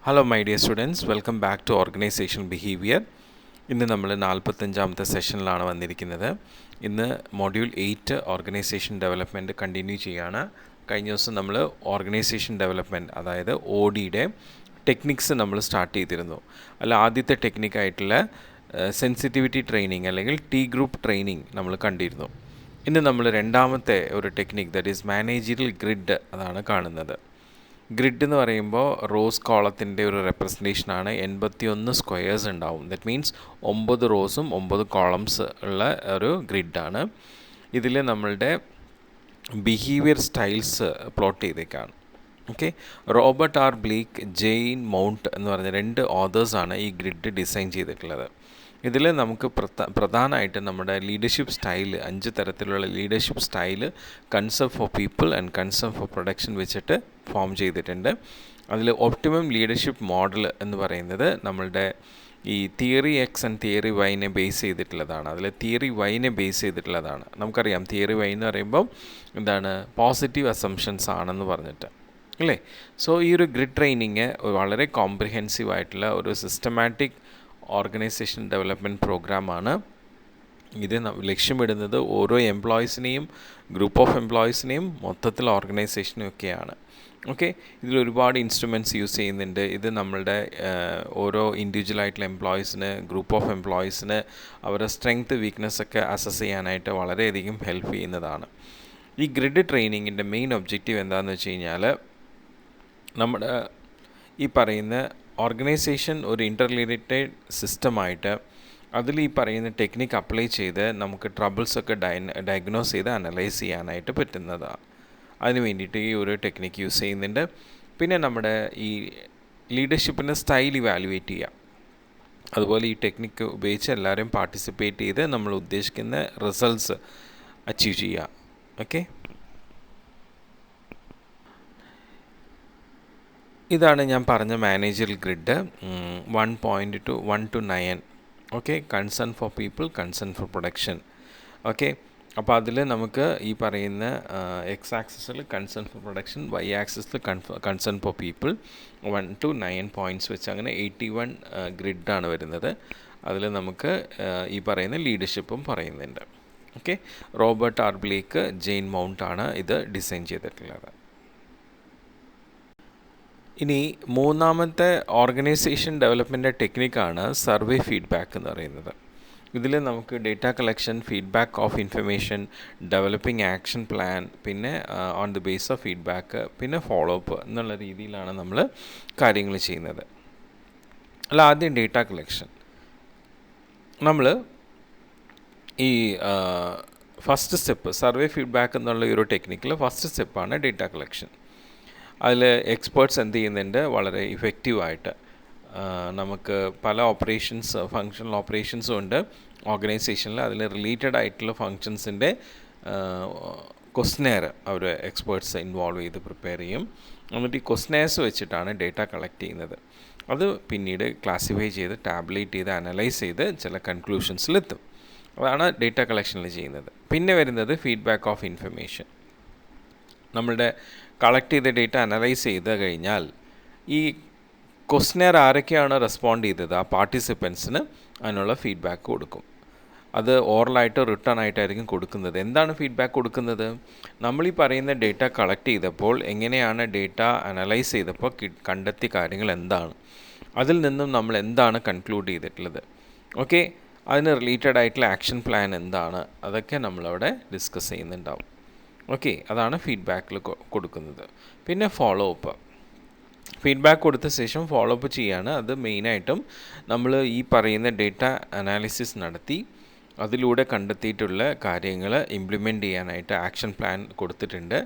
Hello my dear students, welcome back to Organizational Behavior. ഇന്ന് നമ്മൾ 45ാമത്തെ സെഷനിലാണ് വന്നിരിക്കുന്നത്. ഇന്ന് മൊഡ്യൂൾ 8 ഓർഗനൈസേഷൻ ഡെവലപ്മെൻറ്റ് കണ്ടിന്യൂ ചെയ്യുകയാണ്. കഴിഞ്ഞ ദിവസം നമ്മൾ ഓർഗനൈസേഷൻ ഡെവലപ്മെൻറ്റ് അതായത് ODയുടെ ടെക്നിക്സ് നമ്മൾ സ്റ്റാർട്ട് ചെയ്തിരുന്നു. ആദ്യത്തെ ടെക്നിക്കായിട്ടുള്ള സെൻസിറ്റിവിറ്റി ട്രെയിനിങ് അല്ലെങ്കിൽ ടി ഗ്രൂപ്പ് ട്രെയിനിങ് നമ്മൾ കണ്ടിരുന്നു. ഇന്ന് നമ്മൾ രണ്ടാമത്തെ ഒരു technique that is managerial grid അതാണ് കാണുന്നത്. ഗ്രിഡ് എന്ന് പറയുമ്പോൾ റോസ് കോളത്തിൻ്റെ ഒരു റെപ്രസെൻറ്റേഷനാണ്. 81 സ്ക്വയേഴ്സ് ഉണ്ടാവും. ദറ്റ് മീൻസ് 9 റോസും 9 കോളംസ് ഉള്ള ഒരു ഗ്രിഡാണ്. ഇതിൽ നമ്മളുടെ ബിഹേവിയർ സ്റ്റൈൽസ് പ്ലോട്ട് ചെയ്തേക്കാണ്. Okay, Robert R Blake, Jane Mouton എന്ന് പറഞ്ഞ 2 ഓതേഴ്സാണ് ഈ ഗ്രിഡ് ഡിസൈൻ ചെയ്തിട്ടുള്ളത്. ഇതിൽ നമുക്ക് പ്രധാനമായിട്ട് നമ്മുടെ ലീഡർഷിപ്പ് സ്റ്റൈല് 5 തരത്തിലുള്ള leadership style concern for people and concern for production വെച്ചിട്ട് ഫോം ചെയ്തിട്ടുണ്ട്. അതിൽ ഒപ്റ്റിമം ലീഡർഷിപ്പ് മോഡൽ എന്ന് പറയുന്നത് നമ്മളുടെ ഈ തിയറി എക്സ് ആൻഡ് തിയറി വൈനെ ബേസ് ചെയ്തിട്ടുള്ളതാണ്. അതിൽ തിയറി വൈനെ ബേസ് ചെയ്തിട്ടുള്ളതാണ്. നമുക്കറിയാം തിയറി വൈ എന്ന് പറയുമ്പം എന്താണ്, പോസിറ്റീവ് അസംഷൻസ് ആണെന്ന് പറഞ്ഞിട്ട് അല്ലേ. സോ ഈ ഒരു ഗ്രിഡ് ട്രെയിനിങ് വളരെ കോംപ്രിഹെൻസീവ് ആയിട്ടുള്ള ഒരു സിസ്റ്റമാറ്റിക് ഓർഗനൈസേഷൻ ഡെവലപ്മെൻറ്റ് പ്രോഗ്രാമാണ്. ഇത് ലക്ഷ്യമിടുന്നത് ഓരോ എംപ്ലോയീസിനെയും ഗ്രൂപ്പ് ഓഫ് എംപ്ലോയീസിനെയും മൊത്തത്തിൽ ഓർഗനൈസേഷനും ഒക്കെയാണ്. ഓക്കെ, ഇതിൽ ഒരുപാട് ഇൻസ്ട്രുമെൻറ്റ്സ് യൂസ് ചെയ്യുന്നുണ്ട്. ഇത് നമ്മളുടെ ഓരോ ഇൻഡിവിജ്വൽ ആയിട്ടുള്ള എംപ്ലോയീസിന്, ഗ്രൂപ്പ് ഓഫ് എംപ്ലോയീസിന് അവരുടെ സ്ട്രെങ്ത് വീക്ക്നെസ് ഒക്കെ അസസ് ചെയ്യാനായിട്ട് വളരെയധികം ഹെൽപ്പ് ചെയ്യുന്നതാണ്. ഈ ഗ്രിഡ് ട്രെയിനിങ്ങിൻ്റെ മെയിൻ ഒബ്ജക്റ്റീവ് എന്താണെന്ന് വെച്ച് കഴിഞ്ഞാൽ, നമ്മുടെ ഈ പറയുന്ന ഓർഗനൈസേഷൻ ഒരു ഇൻ്റർലിലേറ്റഡ് സിസ്റ്റമായിട്ട് അതിൽ ഈ പറയുന്ന ടെക്നിക്ക് അപ്ലൈ ചെയ്ത് നമുക്ക് ട്രബിൾസൊക്കെ ഡയഗ്നോസ് ചെയ്ത് അനലൈസ് ചെയ്യാനായിട്ട് പറ്റുന്നതാണ്. അതിന് വേണ്ടിയിട്ട് ഈ ഒരു ടെക്നിക്ക് യൂസ് ചെയ്യുന്നുണ്ട്. പിന്നെ നമ്മുടെ ഈ ലീഡർഷിപ്പിൻ്റെ സ്റ്റൈൽ ഇവാലുവേറ്റ് ചെയ്യാം. അതുപോലെ ഈ ടെക്നിക്ക് ഉപയോഗിച്ച് എല്ലാവരും പാർട്ടിസിപ്പേറ്റ് ചെയ്ത് നമ്മൾ ഉദ്ദേശിക്കുന്ന റിസൾട്ട്സ് അച്ചീവ് ചെയ്യുക. ഓക്കെ, ഇതാണ് ഞാൻ പറഞ്ഞ managerial grid. 1 to 9. Okay, concern for people, concern for production. Okay, അപ്പോൾ അതിൽ നമുക്ക് ഈ പറയുന്ന എക്സ് ആക്സിസിൽ കൺസേൺ ഫോർ പ്രൊഡക്ഷൻ, വൈ ആക്സിസിൽ concern for people 1 to 9 points വെച്ച് അങ്ങനെ 81 ഗ്രിഡാണ് വരുന്നത്. അതിൽ നമുക്ക് ഈ പറയുന്ന ലീഡർഷിപ്പും പറയുന്നുണ്ട്. Okay, Robert R Blake, Jane Mouton ആണ് ഇത് ഡിസൈൻ ചെയ്തിട്ടുള്ളത്. ഇനി മൂന്നാമത്തെ ഓർഗനൈസേഷൻ ഡെവലപ്മെൻറ്റ് ടെക്നിക്കാണ് സർവേ ഫീഡ്ബാക്ക് എന്ന് പറയുന്നത്. ഇതിൽ നമുക്ക് data collection, feedback of information, developing action plan, പിന്നെ on the base of feedback, പിന്നെ ഫോളോ അപ്പ് എന്നുള്ള രീതിയിലാണ് നമ്മൾ കാര്യങ്ങൾ ചെയ്യുന്നത്. ആദ്യം ഡേറ്റ കളക്ഷൻ. നമ്മൾ ഈ ഫസ്റ്റ് സ്റ്റെപ്പ് സർവേ ഫീഡ്ബാക്ക് എന്നുള്ള ഈ ഒരു ടെക്നിക്കിൽ ഫസ്റ്റ് സ്റ്റെപ്പാണ് ഡേറ്റ കളക്ഷൻ. അതിൽ എക്സ്പേർട്സ് എന്ത് ചെയ്യുന്നുണ്ട്, വളരെ ഇഫക്റ്റീവായിട്ട് നമുക്ക് പല ഓപ്പറേഷൻസ്, ഫങ്ഷണൽ ഓപ്പറേഷൻസും ഉണ്ട് ഓർഗനൈസേഷനിൽ. അതിൽ റിലേറ്റഡ് ആയിട്ടുള്ള ഫങ്ഷൻസിൻ്റെ ക്വസ്റ്റനെയർ അവർ എക്സ്പേർട്സ് ഇൻവോൾവ് ചെയ്ത് പ്രിപ്പയർ ചെയ്യും. എന്നിട്ട് ഈ ക്വസ്റ്റനെയർസ് വെച്ചിട്ടാണ് ഡേറ്റ കളക്ട് ചെയ്യുന്നത്. അത് പിന്നീട് ക്ലാസിഫൈ ചെയ്ത് ടാബുലേറ്റ് ചെയ്ത് അനലൈസ് ചെയ്ത് ചില കൺക്ലൂഷൻസിലെത്തും. അതാണ് ഡേറ്റ കളക്ഷനിൽ ചെയ്യുന്നത്. പിന്നെ വരുന്നത് ഫീഡ്ബാക്ക് ഓഫ് ഇൻഫർമേഷൻ. നമ്മളുടെ കളക്ട് ചെയ്ത ഡേറ്റ അനലൈസ് ചെയ്ത് കഴിഞ്ഞാൽ ഈ ക്വസ്റ്റനെയർ ആരൊക്കെയാണ് റെസ്പോണ്ട് ചെയ്തത്, ആ പാർട്ടിസിപ്പൻസിന് അതിനുള്ള ഫീഡ്ബാക്ക് കൊടുക്കും. അത് ഓറലായിട്ടോ റിട്ടേൺ ആയിട്ടായിരിക്കും കൊടുക്കുന്നത്. എന്താണ് ഫീഡ്ബാക്ക് കൊടുക്കുന്നത്? നമ്മൾ ഈ പറയുന്ന ഡേറ്റ കളക്ട് ചെയ്തപ്പോൾ എങ്ങനെയാണ് ഡേറ്റ അനലൈസ് ചെയ്തപ്പോൾ കണ്ടെത്തിയ കാര്യങ്ങൾ എന്താണ്, അതിൽ നിന്നും നമ്മൾ എന്താണ് കൺക്ലൂഡ് ചെയ്തിട്ടുള്ളത്, ഓക്കെ, അതിന് റിലേറ്റഡ് ആയിട്ടുള്ള ആക്ഷൻ പ്ലാൻ എന്താണ്, അതൊക്കെ നമ്മളവിടെ ഡിസ്കസ് ചെയ്യുന്നുണ്ടാവും. ഓക്കെ, അതാണ് ഫീഡ്ബാക്കിൽ കൊടുക്കുന്നത്. പിന്നെ ഫോളോ അപ്പ്. ഫീഡ്ബാക്ക് കൊടുത്ത ശേഷം ഫോളോ അപ്പ് ചെയ്യാണ്. അത് മെയിനായിട്ടും നമ്മൾ ഈ പറയുന്ന ഡേറ്റ അനാലിസിസ് നടത്തി അതിലൂടെ കണ്ടെത്തിയിട്ടുള്ള കാര്യങ്ങൾ ഇംപ്ലിമെൻറ്റ് ചെയ്യാനായിട്ട് ആക്ഷൻ പ്ലാൻ കൊടുത്തിട്ടുണ്ട്.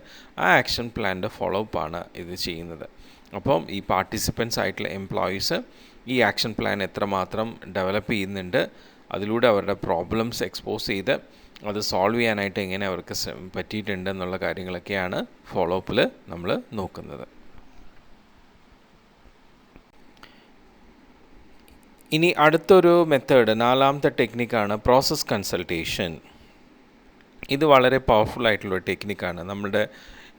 ആ ആക്ഷൻ പ്ലാൻ്റെ ഫോളോ അപ്പാണ് ഇത് ചെയ്യുന്നത്. അപ്പം ഈ പാർട്ടിസിപ്പൻസ് ആയിട്ടുള്ള എംപ്ലോയീസ് ഈ ആക്ഷൻ പ്ലാൻ എത്രമാത്രം ഡെവലപ്പ് ചെയ്യുന്നുണ്ട്, അതിലൂടെ അവരുടെ പ്രോബ്ലംസ് എക്സ്പോസ് ചെയ്ത് അത് സോൾവ് ചെയ്യാനായിട്ട് എങ്ങനെ അവർക്ക് പറ്റിയിട്ടുണ്ട് എന്നുള്ള കാര്യങ്ങളൊക്കെയാണ് ഫോളോ അപ്പിൽ നമ്മൾ നോക്കുന്നത്. ഇനി അടുത്തൊരു മെത്തേഡ്, നാലാമത്തെ ടെക്നിക്കാണ് പ്രോസസ് കൺസൾട്ടേഷൻ. ഇത് വളരെ പവർഫുൾ ആയിട്ടുള്ള ടെക്നിക്കാണ്. നമ്മുടെ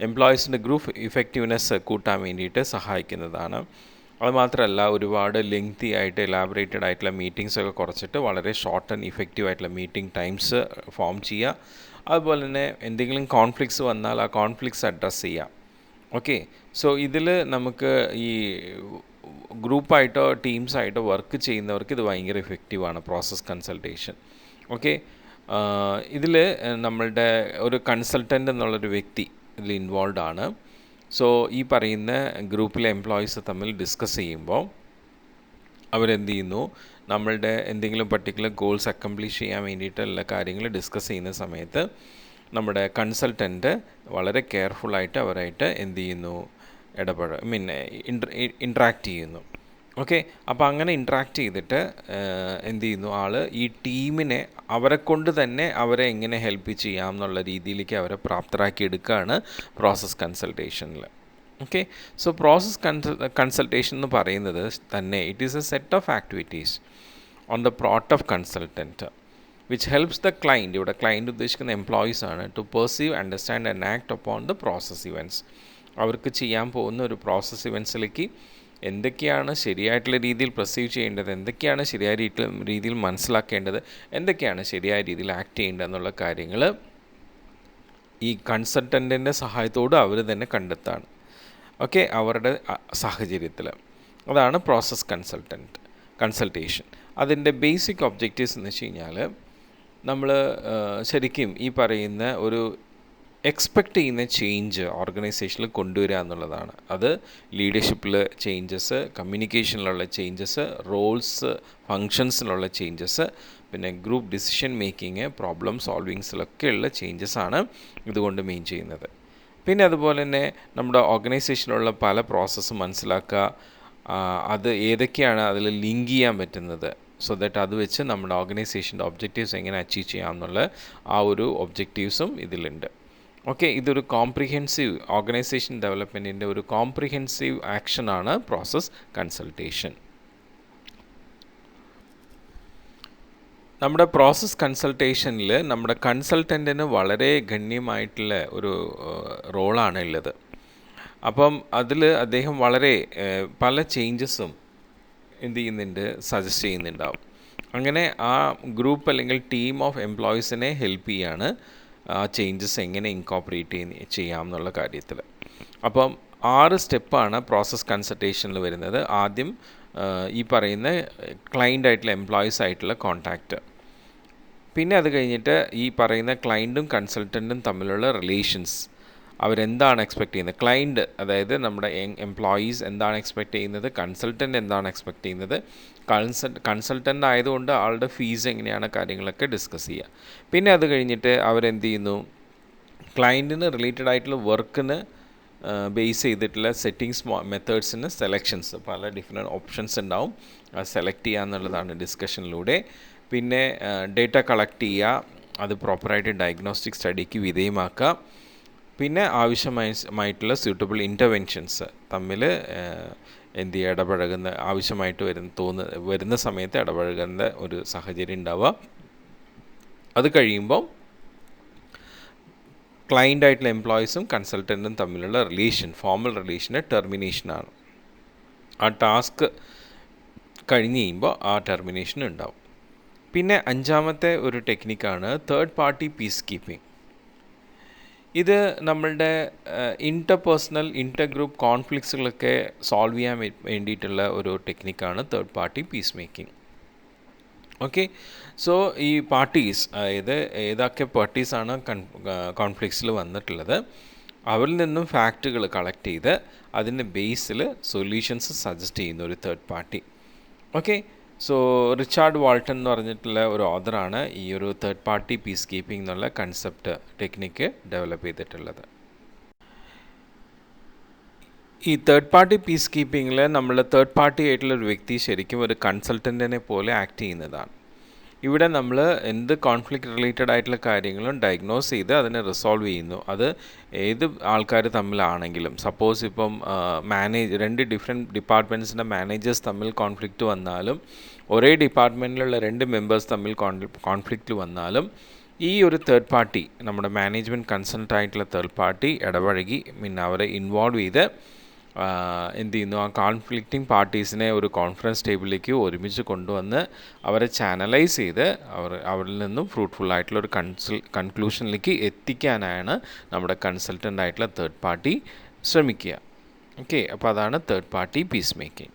എംപ്ലോയീസിൻ്റെ ഗ്രൂപ്പ് ഇഫക്റ്റീവ്നെസ് കൂട്ടാൻ വേണ്ടിയിട്ട് സഹായിക്കുന്നതാണ്. അതുമാത്രമല്ല ഒരുപാട് ലെങ്തി ആയിട്ട് എലാബറേറ്റഡ് ആയിട്ടുള്ള മീറ്റിങ്സൊക്കെ കുറച്ചിട്ട് വളരെ ഷോർട്ട് ആൻഡ് ഇഫക്റ്റീവ് ആയിട്ടുള്ള മീറ്റിംഗ് ടൈംസ് ഫോം ചെയ്യുക. അതുപോലെ തന്നെ എന്തെങ്കിലും കോൺഫ്ലിക്ട്സ് വന്നാൽ ആ കോൺഫ്ലിക്ട്സ് അഡ്രസ്സ് ചെയ്യുക. ഓക്കെ, സോ ഇതിൽ നമുക്ക് ഈ ഗ്രൂപ്പായിട്ടോ ടീംസായിട്ടോ വർക്ക് ചെയ്യുന്നവർക്ക് ഇത് ഭയങ്കര ഇഫക്റ്റീവാണ് പ്രോസസ് കൺസൾട്ടേഷൻ. ഓക്കെ, ഇതിൽ നമ്മളുടെ ഒരു കൺസൾട്ടൻ്റ് എന്നുള്ളൊരു വ്യക്തി ഇതിൽ ഇൻവോൾവ് ആണ്. സോ ഈ പറയുന്ന ഗ്രൂപ്പിലെ എംപ്ലോയീസ് തമ്മിൽ ഡിസ്കസ് ചെയ്യുമ്പോൾ അവരെന്ത് ചെയ്യുന്നു, നമ്മളുടെ എന്തെങ്കിലും പർട്ടിക്കുലർ ഗോൾസ് അക്കംപ്ലിഷ് ചെയ്യാൻ വേണ്ടിയിട്ടുള്ള കാര്യങ്ങൾ ഡിസ്കസ് ചെയ്യുന്ന സമയത്ത് നമ്മുടെ കൺസൾട്ടൻ്റ് വളരെ കെയർഫുള്ളായിട്ട് അവരായിട്ട് എന്ത് ചെയ്യുന്നു, ഇൻട്രാക്ട് ചെയ്യുന്നു. ഓക്കെ, അപ്പോൾ അങ്ങനെ ഇൻട്രാക്ട് ചെയ്തിട്ട് എന്ത് ചെയ്യുന്നു, ആൾ ഈ ടീമിനെ അവരെ കൊണ്ട് തന്നെ അവരെ എങ്ങനെ ഹെൽപ്പ് ചെയ്യാം എന്നുള്ള രീതിയിലേക്ക് അവരെ പ്രാപ്തരാക്കി എടുക്കുകയാണ് പ്രോസസ് കൺസൾട്ടേഷനിൽ. ഓക്കെ, സോ പ്രോസസ് കൺസൾട്ടേഷൻ എന്ന് പറയുന്നത് തന്നെ it is a set of activities on the part of consultant which helps the client, ഇവിടെ ക്ലൈൻറ്റ് ഉദ്ദേശിക്കുന്ന എംപ്ലോയീസ് ആണ്, to perceive, understand and act upon the process events. അവർക്ക് ചെയ്യാൻ പോകുന്ന ഒരു പ്രോസസ് ഇവൻറ്റ്സിലേക്ക് എന്തൊക്കെയാണ് ശരിയായിട്ടുള്ള രീതിയിൽ പെർസീവ് ചെയ്യേണ്ടത്, എന്തൊക്കെയാണ് ശരിയായ രീതിയിൽ മനസ്സിലാക്കേണ്ടത്, എന്തൊക്കെയാണ് ശരിയായ രീതിയിൽ ആക്ട് ചെയ്യേണ്ടത് എന്നുള്ള കാര്യങ്ങൾ ഈ കൺസൾട്ടൻറ്റിൻ്റെ സഹായത്തോട് അവർ തന്നെ കണ്ടെത്താണ്. ഓക്കെ, അവരുടെ സാഹചര്യത്തിൽ. അതാണ് പ്രോസസ് കൺസൾട്ടേഷൻ. അതിൻ്റെ ബേസിക് ഒബ്ജക്റ്റീവ്സ് എന്ന് വെച്ച് കഴിഞ്ഞാൽ നമ്മൾ ശരിക്കും ഈ പറയുന്ന ഒരു എക്സ്പെക്റ്റ് ചെയ്യുന്ന ചേഞ്ച് ഓർഗനൈസേഷനിൽ കൊണ്ടുവരിക എന്നുള്ളതാണ്. അത് ലീഡർഷിപ്പിൽ ചേഞ്ചസ്, കമ്മ്യൂണിക്കേഷനിലുള്ള ചേഞ്ചസ്, റോൾസ് ഫങ്ഷൻസിലുള്ള ചേഞ്ചസ്, പിന്നെ ഗ്രൂപ്പ് ഡിസിഷൻ മേക്കിങ്, പ്രോബ്ലം സോൾവിങ്സിലൊക്കെയുള്ള ചേഞ്ചസാണ് ഇതുകൊണ്ട് മെയിൻ ചെയ്യുന്നത്. പിന്നെ അതുപോലെ തന്നെ നമ്മുടെ ഓർഗനൈസേഷനിലുള്ള പല പ്രോസസ്സ് മനസ്സിലാക്കുക, അത് ഏതൊക്കെയാണ് അതിൽ ലിങ്ക് ചെയ്യാൻ പറ്റുന്നത്, സോ ദാറ്റ് അത് വെച്ച് നമ്മുടെ ഓർഗനൈസേഷൻ്റെ ഒബ്ജക്റ്റീവ്സ് എങ്ങനെ അച്ചീവ് ചെയ്യാമെന്നുള്ള ആ ഒരു ഒബ്ജക്റ്റീവ്സും ഇതിലുണ്ട്. ഓക്കെ, ഇതൊരു കോംപ്രിഹെൻസീവ് ഓർഗനൈസേഷൻ ഡെവലപ്മെൻറ്റിൻ്റെ ഒരു കോംപ്രിഹെൻസീവ് ആക്ഷനാണ് പ്രോസസ് കൺസൾട്ടേഷൻ. നമ്മുടെ പ്രോസസ് കൺസൾട്ടേഷനിൽ നമ്മുടെ കൺസൾട്ടൻറ്റിന് വളരെ ഗണ്യമായിട്ടുള്ള ഒരു റോളാണ് ഉള്ളത്. അപ്പം അതിൽ അദ്ദേഹം വളരെ പല ചേഞ്ചസും എന്ത് ചെയ്യുന്നുണ്ട്, സജസ്റ്റ് ചെയ്യുന്നുണ്ടാവും. അങ്ങനെ ആ ഗ്രൂപ്പ് അല്ലെങ്കിൽ ടീം ഓഫ് എംപ്ലോയീസിനെ ഹെൽപ്പ് ചെയ്യാണ് ആ ചേഞ്ചസ് എങ്ങനെ ഇൻകോപ്പറേറ്റ് ചെയ്യാം എന്നുള്ള കാര്യത്തിൽ. അപ്പം 6 സ്റ്റെപ്പാണ് പ്രോസസ് കൺസൾട്ടേഷനിൽ വരുന്നത്. ആദ്യം ഈ പറയുന്ന ക്ലൈൻ്റ് ആയിട്ടുള്ള എംപ്ലോയീസ് ആയിട്ടുള്ള കോൺടാക്റ്റ്, പിന്നെ അത് കഴിഞ്ഞിട്ട് ഈ പറയുന്ന ക്ലൈൻറ്റും കൺസൾട്ടൻറ്റും തമ്മിലുള്ള റിലേഷൻസ്, അവരെന്താണ് എക്സ്പെക്റ്റ് ചെയ്യുന്നത്, ക്ലൈൻറ്റ് അതായത് നമ്മുടെ എംപ്ലോയീസ് എന്താണ് എക്സ്പെക്റ്റ് ചെയ്യുന്നത്, കൺസൾട്ടൻ്റ് എന്താണ് എക്സ്പെക്റ്റ് ചെയ്യുന്നത്, കൺസൾട്ടൻ്റ് ആയതുകൊണ്ട് ആളുടെ ഫീസ് എങ്ങനെയാണ്, കാര്യങ്ങളൊക്കെ ഡിസ്കസ് ചെയ്യുക. പിന്നെ അത് കഴിഞ്ഞിട്ട് അവരെന്ത് ചെയ്യുന്നു, ക്ലൈൻറ്റിന് റിലേറ്റഡ് ആയിട്ടുള്ള വർക്കിന് ബേസ് ചെയ്തിട്ടുള്ള സെറ്റിങ്സ് മെത്തേഡ്സിന് സെലക്ഷൻസ്, പല ഡിഫറെൻറ്റ് ഓപ്ഷൻസ് ഉണ്ടാവും, അത് സെലക്ട് ചെയ്യുക എന്നുള്ളതാണ് ഡിസ്കഷനിലൂടെ. പിന്നെ ഡേറ്റ കളക്ട് ചെയ്യുക, അത് പ്രോപ്പറായിട്ട് ഡയഗ്നോസ്റ്റിക് സ്റ്റഡിക്ക് വിധേയമാക്കുക. പിന്നെ ആവശ്യമായിട്ടുള്ള സ്യൂട്ടബിൾ ഇൻ്റർവെൻഷൻസ് തമ്മിൽ എന്ത് ചെയ്യുക, ഇടപഴകുന്ന ആവശ്യമായിട്ട് വരുന്ന സമയത്ത് ഇടപഴകുന്ന ഒരു സാഹചര്യം ഉണ്ടാവുക. അത് കഴിയുമ്പോൾ ക്ലൈൻ്റ് ആയിട്ടുള്ള എംപ്ലോയീസും കൺസൾട്ടൻറ്റും തമ്മിലുള്ള റിലേഷൻ, ഫോർമൽ റിലേഷന് ടെർമിനേഷനാണ്. ആ ടാസ്ക് കഴിഞ്ഞ് കഴിയുമ്പോൾ ആ ടെർമിനേഷൻ ഉണ്ടാവും. പിന്നെ 5ാമത്തെ ഒരു ടെക്നിക്കാണ് തേർഡ് പാർട്ടി പീസ് കീപ്പിംഗ്. ഇത് നമ്മളുടെ ഇൻ്റർപേഴ്സണൽ ഗ്രൂപ്പ് കോൺഫ്ലിക്ട്സുകളൊക്കെ സോൾവ് ചെയ്യാൻ വേണ്ടിയിട്ടുള്ള ഒരു ടെക്നിക്കാണ് third party peace making. Okay, so ഈ പാർട്ടീസ്, അതായത് ഏതൊക്കെ പാർട്ടീസാണ് കോൺഫ്ലിക്ട്സിൽ വന്നിട്ടുള്ളത്, അവരിൽ നിന്നും ഫാക്റ്റുകൾ കളക്ട് ചെയ്ത് അതിൻ്റെ ബേസിൽ സൊല്യൂഷൻസ് സജസ്റ്റ് ചെയ്യുന്ന ഒരു third party. Okay, so Richard Walton എന്ന് പറഞ്ഞിട്ടുള്ള ഒരു ഓഥറാണ് ഈ ഒരു തേർഡ് പാർട്ടി പീസ് കീപ്പിംഗ് എന്നുള്ള കൺസെപ്റ്റ് ടെക്നിക്ക് ഡെവലപ്പ് ചെയ്തിട്ടുള്ളത്. ഈ തേർഡ് പാർട്ടി പീസ് കീപ്പിങ്ങിൽ നമ്മൾ തേർഡ് പാർട്ടി ആയിട്ടുള്ളൊരു വ്യക്തി ശരിക്കും ഒരു കൺസൾട്ടൻറ്റിനെ പോലെ ആക്ട് ചെയ്യുന്നതാണ്. ഇവിടെ നമ്മൾ എന്ത് കോൺഫ്ലിക്റ്റ് റിലേറ്റഡ് ആയിട്ടുള്ള കാര്യങ്ങളും ഡയഗ്നോസ് ചെയ്ത് അതിനെ റിസോൾവ് ചെയ്യുന്നു. അത് ഏത് ആൾക്കാർ തമ്മിലാണെങ്കിലും, സപ്പോസ് ഇപ്പം രണ്ട് ഡിഫറെൻറ്റ് ഡിപ്പാർട്ട്മെൻറ്റ്സിൻ്റെ മാനേജേഴ്സ് തമ്മിൽ കോൺഫ്ലിക്റ്റ് വന്നാലും, ഒരേ ഡിപ്പാർട്ട്മെൻറ്റിലുള്ള 2 മെമ്പേഴ്സ് തമ്മിൽ കോൺഫ്ലിക്റ്റ് വന്നാലും, ഈ ഒരു തേർഡ് പാർട്ടി, നമ്മുടെ മാനേജ്മെൻറ്റ് കൺസൾട്ട് ആയിട്ടുള്ള തേർഡ് പാർട്ടി ഇടപഴകി അവരെ ഇൻവോൾവ് ചെയ്ത് എന്ത് ചെയ്യുന്നു, ആ കോൺഫ്ലിക്റ്റിംഗ് പാർട്ടീസിനെ ഒരു കോൺഫറൻസ് ടേബിളിലേക്ക് ഒരുമിച്ച് കൊണ്ടുവന്ന് അവരെ ചാനലൈസ് ചെയ്ത് അവരിൽ നിന്നും ഫ്രൂട്ട്ഫുൾ ആയിട്ടുള്ള ഒരു കൺക്ലൂഷനിലേക്ക് എത്തിക്കാനാണ് നമ്മുടെ കൺസൾട്ടൻ്റ് ആയിട്ടുള്ള തേർഡ് പാർട്ടി ശ്രമിക്കുക. ഓക്കെ, അപ്പോൾ അതാണ് തേർഡ് പാർട്ടി പീസ് മേക്കിംഗ്.